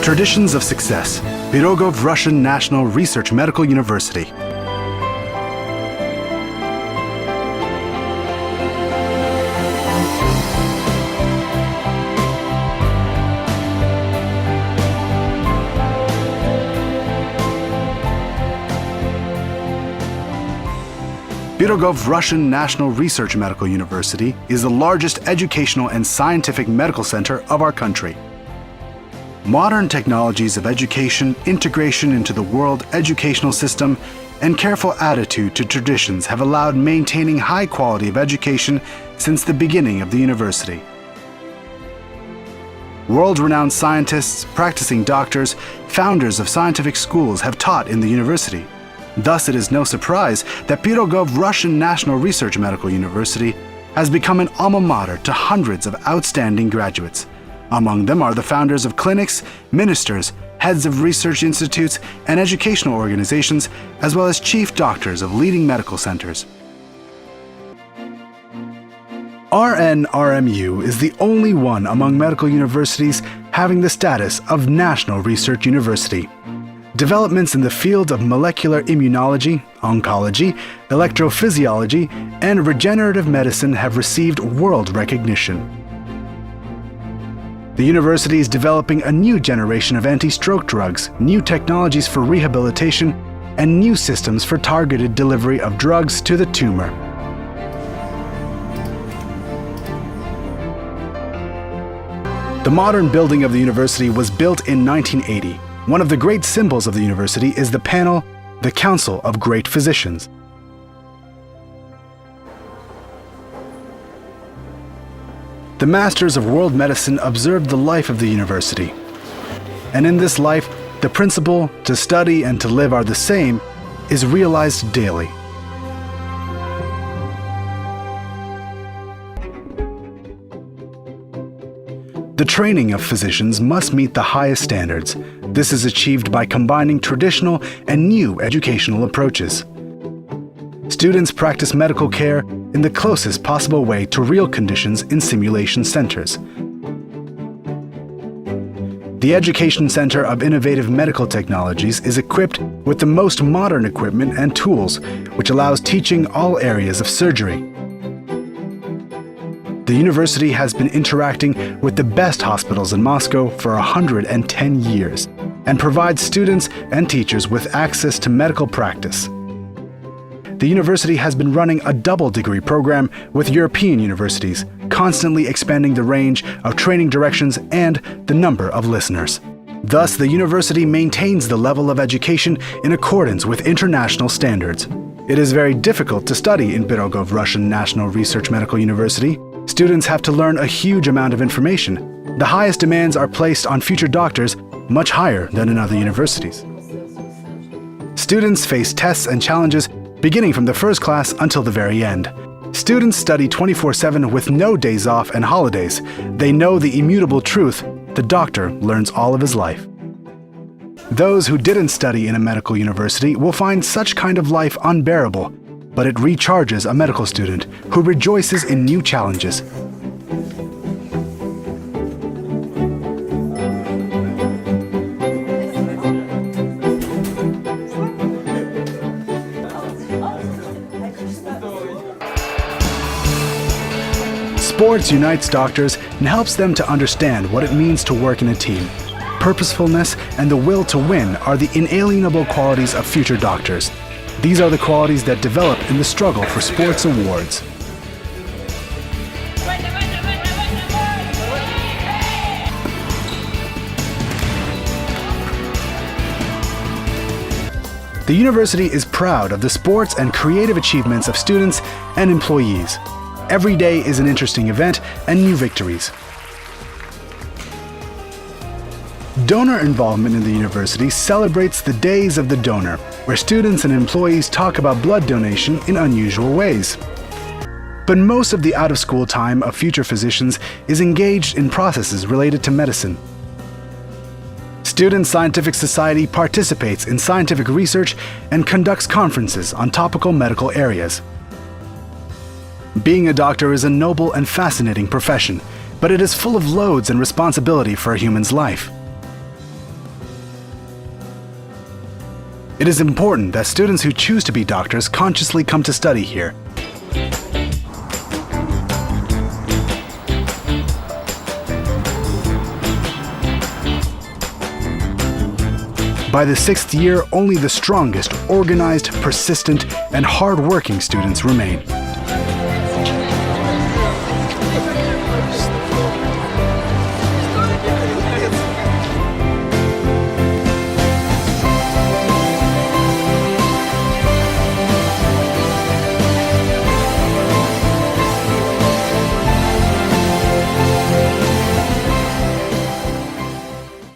Traditions of Success, Pirogov Russian National Research Medical University. Pirogov Russian National Research Medical University is the largest educational and scientific medical center of our country. Modern technologies of education, integration into the world educational system, and careful attitude to traditions have allowed maintaining high quality of education since the beginning of the university. World-renowned scientists, practicing doctors, founders of scientific schools have taught in the university. Thus, it is no surprise that Pirogov Russian National Research Medical University has become an alma mater to hundreds of outstanding graduates. Among them are the founders of clinics, ministers, heads of research institutes and educational organizations, as well as chief doctors of leading medical centers. RNRMU is the only one among medical universities having the status of National Research University. Developments in the fields of molecular immunology, oncology, electrophysiology, and regenerative medicine have received world recognition. The university is developing a new generation of anti-stroke drugs, new technologies for rehabilitation, and new systems for targeted delivery of drugs to the tumor. The modern building of the university was built in 1980. One of the great symbols of the university is the panel, the Council of Great Physicians. The Masters of World Medicine observed the life of the university. And in this life, the principle to study and to live are the same is realized daily. The training of physicians must meet the highest standards. This is achieved by combining traditional and new educational approaches. Students practice medical care in the closest possible way to real conditions in simulation centers. The Education Center of Innovative Medical Technologies is equipped with the most modern equipment and tools, which allows teaching all areas of surgery. The university has been interacting with the best hospitals in Moscow for 110 years and provides students and teachers with access to medical practice. The university has been running a double degree program with European universities, constantly expanding the range of training directions and the number of listeners. Thus, the university maintains the level of education in accordance with international standards. It is very difficult to study in Pirogov Russian National Research Medical University. Students have to learn a huge amount of information. The highest demands are placed on future doctors, much higher than in other universities. Students face tests and challenges beginning from the first class until the very end. Students study 24/7 with no days off and holidays. They know the immutable truth: the doctor learns all of his life. Those who didn't study in a medical university will find such kind of life unbearable, but it recharges a medical student who rejoices in new challenges. Sports unites doctors and helps them to understand what it means to work in a team. Purposefulness and the will to win are the inalienable qualities of future doctors. These are the qualities that develop in the struggle for sports awards. The university is proud of the sports and creative achievements of students and employees. Every day is an interesting event and new victories. Donor involvement in the university celebrates the Days of the Donor, where students and employees talk about blood donation in unusual ways. But most of the out-of-school time of future physicians is engaged in processes related to medicine. Student Scientific Society participates in scientific research and conducts conferences on topical medical areas. Being a doctor is a noble and fascinating profession, but it is full of loads and responsibility for a human's life. It is important that students who choose to be doctors consciously come to study here. By the 6th year, only the strongest, organized, persistent, and hard-working students remain.